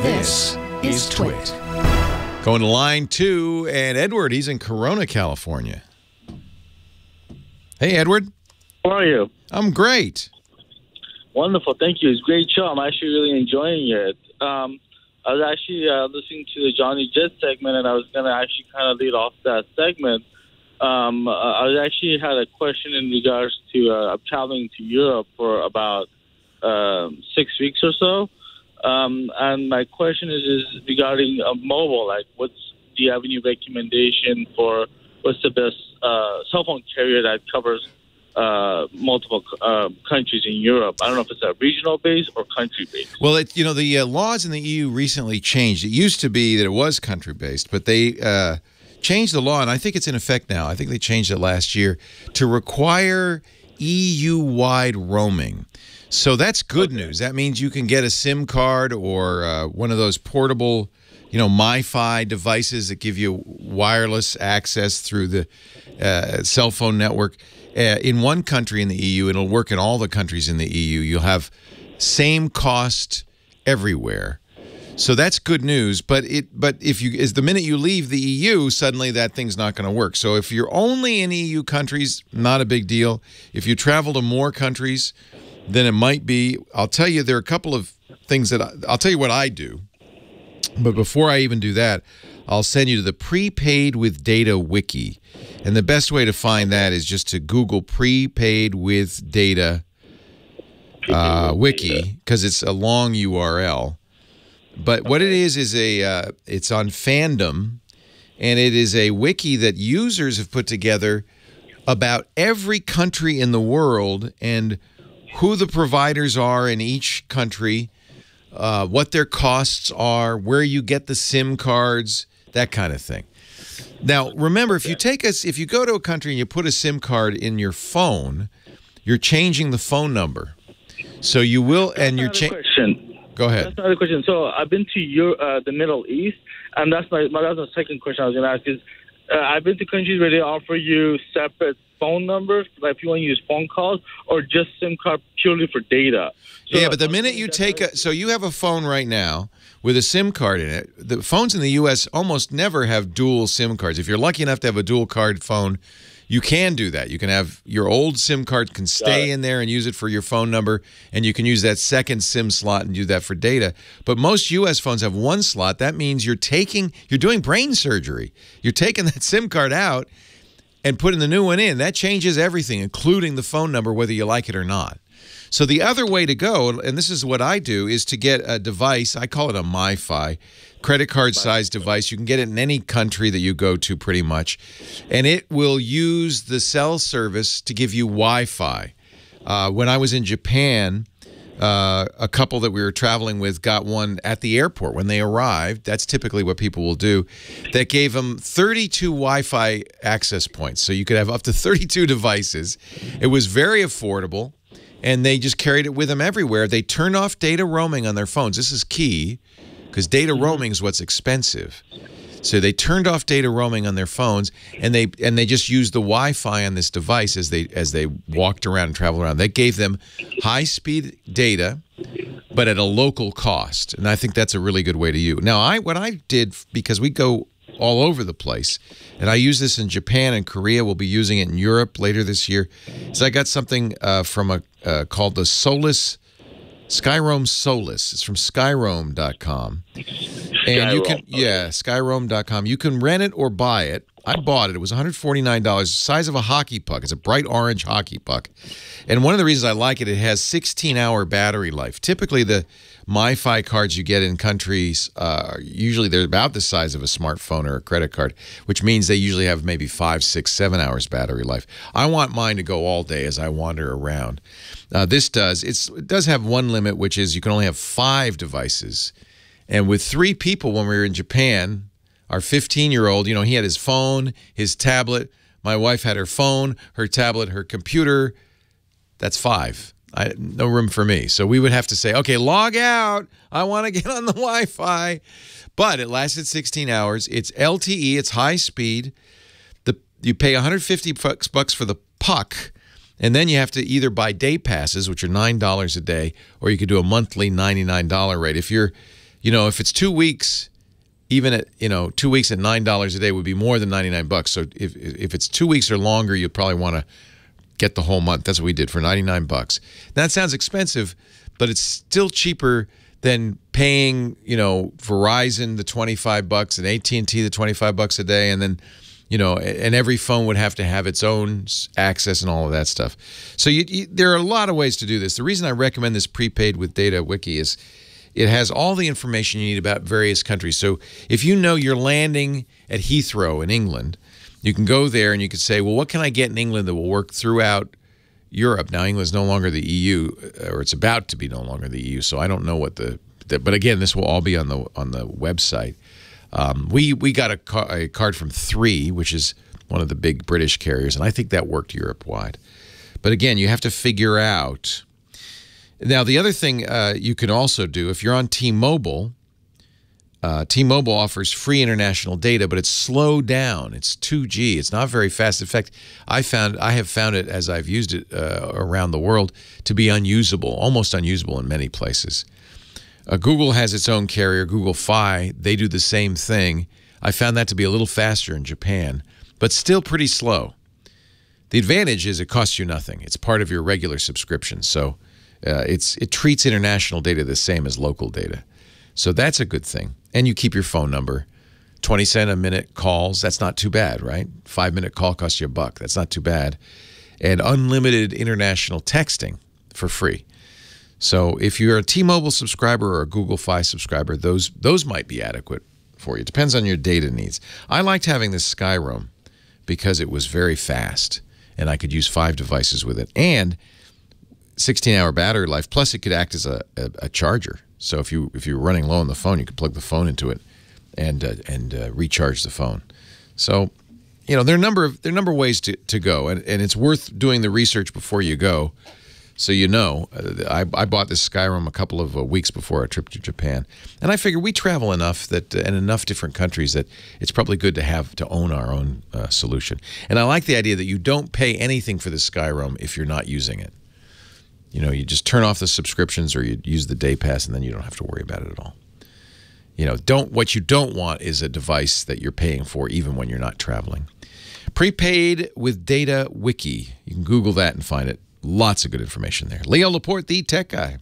This is TWiT. Going to line 2, and Edward, he's in Corona, California. Hey, Edward. How are you? I'm great. Wonderful. Thank you. It's a great show. I'm actually really enjoying it. I was actually listening to the Johnny Jet segment, and I was going to actually kind of lead off that segment. I actually had a question in regards to I'm traveling to Europe for about 6 weeks or so. And my question is regarding mobile. Like, do you have any recommendation for what's the best cell phone carrier that covers multiple countries in Europe? I don't know if it's a regional base or country based. Well, the laws in the EU recently changed. It used to be that it was country based, but they changed the law, and I think it's in effect now. I think they changed it last year to require EU-wide roaming. So that's good news. That means you can get a SIM card or one of those portable, MiFi devices that give you wireless access through the cell phone network in one country in the EU. It'll work in all the countries in the EU. You'll have same cost everywhere. So that's good news. But the minute you leave the EU, suddenly that thing's not going to work. So if you're only in EU countries, not a big deal. If you travel to more countries, then it might be. I'll tell you, there are a couple of things that I'll tell you what I do. But before I even do that, I'll send you to the Prepaid with Data Wiki. And the best way to find that is just to Google Prepaid with Data Wiki, because it's a long URL. But what it is it's on Fandom, and it is a wiki that users have put together about every country in the world and who the providers are in each country, what their costs are, where you get the SIM cards, that kind of thing. Now, remember, if you go to a country and you put a SIM card in your phone, you're changing the phone number. So you will, and you're changing. Go ahead. That's another question. So I've been to the Middle East, and that's the second question I was going to ask is, I've been to countries where they offer you separate phone numbers, like if you want to use phone calls, or just SIM card purely for data. So yeah, but the minute you so you have a phone right now with a SIM card in it. The phones in the U.S. almost never have dual SIM cards. If you're lucky enough to have a dual card phone, you can do that. You can have your old SIM card can stay in there and use it for your phone number, and you can use that second SIM slot and do that for data. But most U.S. phones have one slot. That means you're doing brain surgery. You're taking that SIM card out and putting the new one in. That changes everything, including the phone number, whether you like it or not. So the other way to go, and this is what I do, is to get a device. I call it a MiFi, credit card-sized device. You can get it in any country that you go to pretty much. And it will use the cell service to give you Wi-Fi. When I was in Japan, a couple that we were traveling with got one at the airport when they arrived. That's typically what people will do. That gave them 32 Wi-Fi access points. So you could have up to 32 devices. It was very affordable, and they just carried it with them everywhere. They turned off data roaming on their phones. This is key, because data roaming is what's expensive. So they turned off data roaming on their phones, and they just used the Wi-Fi on this device as they walked around and traveled around. That gave them high-speed data, but at a local cost. And I think that's a really good way to use. Now, what I did, because we go all over the place, and I use this in Japan and Korea. We'll be using it in Europe later this year. So I got something from called the Skyroam Solus. It's from Skyroam.com. And you can, Skyroam.com. You can rent it or buy it. I bought it. It was $149, the size of a hockey puck. It's a bright orange hockey puck. And one of the reasons I like it, it has 16-hour battery life. Typically, the MiFi cards you get in countries, usually they're about the size of a smartphone or a credit card, which means they usually have maybe 5, 6, 7 hours battery life. I want mine to go all day as I wander around. This does. It does have one limit, which is you can only have 5 devices. And with 3 people when we were in Japan, our 15-year-old, he had his phone, his tablet. My wife had her phone, her tablet, her computer. That's 5. No room for me. So we would have to say, okay, log out. I want to get on the Wi-Fi. But it lasted 16 hours. It's LTE. It's high speed. You pay $150 for the puck, and then you have to either buy day passes, which are $9 a day, or you could do a monthly $99 rate. If you're You know, if it's 2 weeks, even at, you know, 2 weeks at $9 a day would be more than 99 bucks. So if it's 2 weeks or longer, you'll probably want to get the whole month. That's what we did for 99 bucks. That sounds expensive, but it's still cheaper than paying, you know, Verizon the 25 bucks and AT&T the 25 bucks a day, and then, you know, and every phone would have to have its own access and all of that stuff. So there are a lot of ways to do this. The reason I recommend this prepaid with data wiki is it has all the information you need about various countries. So if you know you're landing at Heathrow in England, you can go there and you can say, well, what can I get in England that will work throughout Europe? Now, England's no longer the EU, or it's about to be no longer the EU, so I don't know what but again, this will all be on the website. We got a card from 3, which is one of the big British carriers, and I think that worked Europe-wide. But again, you have to figure out. Now, the other thing you can also do, if you're on T-Mobile, T-Mobile offers free international data, but it's slowed down. It's 2G. It's not very fast. In fact, I have found it, as I've used it around the world, to be unusable, almost unusable in many places. Google has its own carrier, Google Fi. They do the same thing. I found that to be a little faster in Japan, but still pretty slow. The advantage is it costs you nothing. It's part of your regular subscription, so it treats international data the same as local data. So that's a good thing. And you keep your phone number. 20 cents a minute calls, that's not too bad, right? 5-minute call costs you $1. That's not too bad. And unlimited international texting for free. So if you're a T-Mobile subscriber or a Google Fi subscriber, those might be adequate for you. It depends on your data needs. I liked having this Skyroam because it was very fast, and I could use 5 devices with it. And 16-hour battery life, plus it could act as a charger. So if you're running low on the phone, you could plug the phone into it and recharge the phone. So, you know, there are a number of ways to go, and it's worth doing the research before you go. So you know, I bought this Skyroam a couple of weeks before our trip to Japan, and I figure we travel enough that in enough different countries that it's probably good to own our own solution. And I like the idea that you don't pay anything for the Skyroam if you're not using it. You know, you just turn off the subscriptions or you use the day pass, and then you don't have to worry about it at all. You know, what you don't want is a device that you're paying for even when you're not traveling. Prepaid with data wiki. You can Google that and find it. Lots of good information there. Leo Laporte, the Tech Guy.